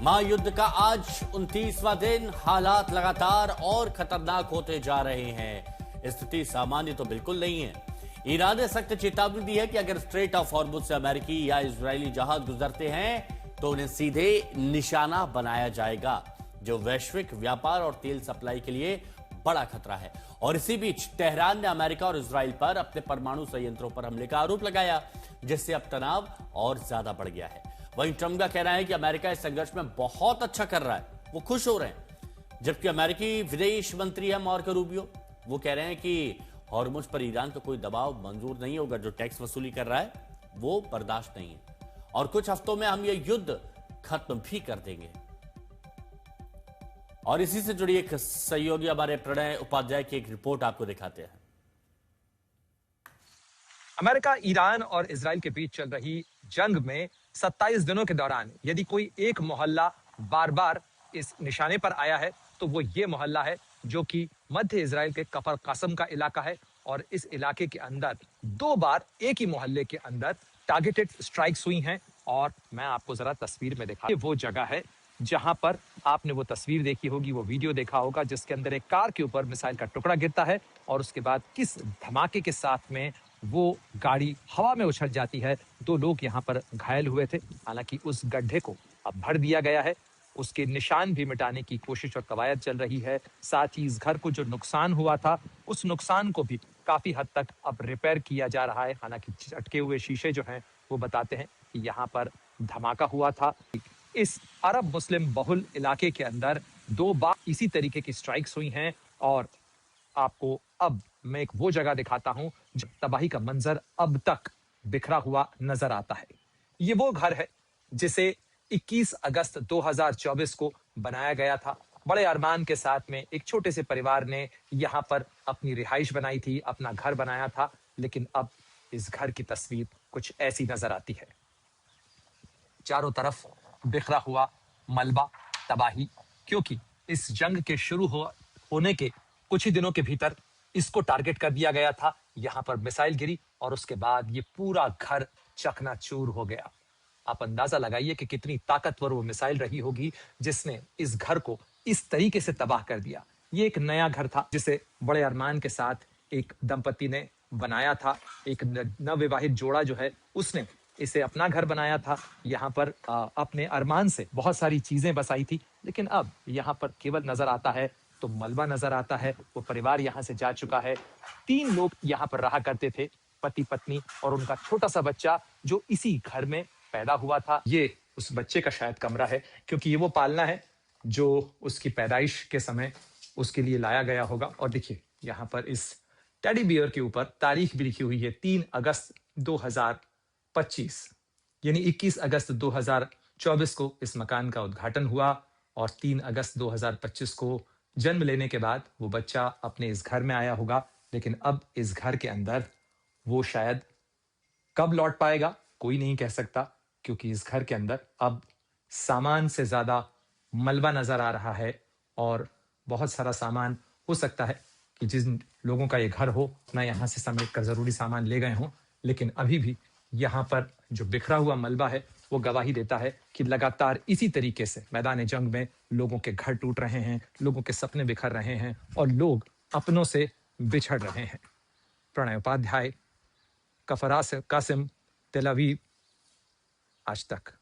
महायुद्ध का आज 29वां दिन, हालात लगातार और खतरनाक होते जा रहे हैं। स्थिति सामान्य तो बिल्कुल नहीं है। ईरान ने सख्त चेतावनी दी है कि अगर स्ट्रेट ऑफ हॉर्मुज से अमेरिकी या इजरायली जहाज गुजरते हैं तो उन्हें सीधे निशाना बनाया जाएगा, जो वैश्विक व्यापार और तेल सप्लाई के लिए बड़ा खतरा है। और इसी बीच तेहरान ने अमेरिका और इजराइल पर अपने परमाणु संयंत्रों पर हमले का आरोप लगाया, जिससे अब तनाव और ज्यादा बढ़ गया है। वहीं ट्रंप का कहना है कि अमेरिका इस संघर्ष में बहुत अच्छा कर रहा है, वो खुश हो रहे हैं। जबकि अमेरिकी विदेश मंत्री है मार्को रूबियो, वो कह रहे हैं कि हॉर्मुज पर ईरान का कोई दबाव मंजूर नहीं होगा। जो टैक्स वसूली कर रहा है वो बर्दाश्त नहीं है और कुछ हफ्तों में हम ये युद्ध खत्म भी कर देंगे। और इसी से जुड़ी एक सहयोगी हमारे प्रणय उपाध्याय की एक रिपोर्ट आपको दिखाते हैं। अमेरिका, ईरान और इजराइल के बीच चल रही जंग में 27 दिनों के दौरान यदि कोई एक मोहल्ला बार बार इस निशाने पर आया है तो वो ये मोहल्ला है, जो कि मध्य इजराइल के कफर कासम का इलाका है। और इस इलाके के अंदर 2 बार एक ही मोहल्ले के अंदर टारगेटेड स्ट्राइक्स हुई हैं। और मैं आपको जरा तस्वीर में दिखा, वो जगह है जहां पर आपने वो तस्वीर देखी होगी, वो वीडियो देखा होगा, जिसके अंदर एक कार के ऊपर मिसाइल का टुकड़ा गिरता है और उसके बाद किस धमाके के साथ में वो गाड़ी हवा में उछल जाती है। 2 लोग यहाँ पर घायल हुए थे। हालांकि उस गड्ढे को अब भर दिया गया है, उसके निशान भी मिटाने की कोशिश और कवायद चल रही है। साथ ही इस घर को जो नुकसान हुआ था, उस नुकसान को भी काफी हद तक अब रिपेयर किया जा रहा है। हालांकि चटके हुए शीशे जो हैं वो बताते हैं कि यहाँ पर धमाका हुआ था। इस अरब मुस्लिम बहुल इलाके के अंदर 2 बार इसी तरीके की स्ट्राइक्स हुई हैं। और आपको अब मैं एक वो जगह दिखाता हूं जब तबाही का मंजर अब तक बिखरा हुआ नजर आता है। ये वो घर है जिसे 21 अगस्त 2024 को बनाया गया था। बड़े अरमान के साथ में एक छोटे से परिवार ने यहाँ पर अपनी रिहाइश बनाई थी, अपना घर बनाया था। लेकिन अब इस घर की तस्वीर कुछ ऐसी नजर आती है। चारों तरफ बिखरा हुआ मलबा, तबाही, क्योंकि इस जंग के शुरू होने के कुछ ही दिनों के भीतर इसको टारगेट कर दिया गया था। यहां पर मिसाइल गिरी और उसके बाद ये पूरा घर चकनाचूर हो गया। आप अंदाजा लगाइए कि कितनी ताकतवर वो मिसाइल रही होगी जिसने इस घर को इस तरीके से तबाह कर दिया। ये एक नया घर था जिसे बड़े अरमान के साथ एक दंपति ने बनाया था। एक नवविवाहित जोड़ा जो है उसने इसे अपना घर बनाया था। यहाँ पर अपने अरमान से बहुत सारी चीजें बसाई थी। लेकिन अब यहाँ पर केवल नजर आता है तो मलबा नजर आता है। वो परिवार यहाँ से जा चुका है। 3 लोग यहाँ पर रहा करते थे, पति पत्नी और उनका छोटा सा बच्चा जो इसी घर में पैदा हुआ था। ये उस बच्चे का शायद कमरा है, क्योंकि ये वो पालना है जो उसकी पैदाइश के समय उसके लिए लाया गया होगा। और देखिए यहाँ पर इस टेडी बियर के ऊपर तारीख भी लिखी हुई है, 3 अगस्त 2025, यानी 21 अगस्त 2024 को इस मकान का उद्घाटन हुआ। और 3 अगस्त 2025 को जन्म लेने के बाद वो बच्चा अपने इस घर में आया होगा। लेकिन अब इस घर के अंदर वो शायद कब लौट पाएगा कोई नहीं कह सकता, क्योंकि इस घर के अंदर अब सामान से ज्यादा मलबा नजर आ रहा है। और बहुत सारा सामान हो सकता है कि जिन लोगों का ये घर हो ना यहाँ से समेट कर जरूरी सामान ले गए हों। लेकिन अभी भी यहाँ पर जो बिखरा हुआ मलबा है वो गवाही देता है कि लगातार इसी तरीके से मैदान जंग में लोगों के घर टूट रहे हैं, लोगों के सपने बिखर रहे हैं और लोग अपनों से बिछड़ रहे हैं। प्रणय उपाध्याय, कफर कासिम, तेल अवीव, आज तक।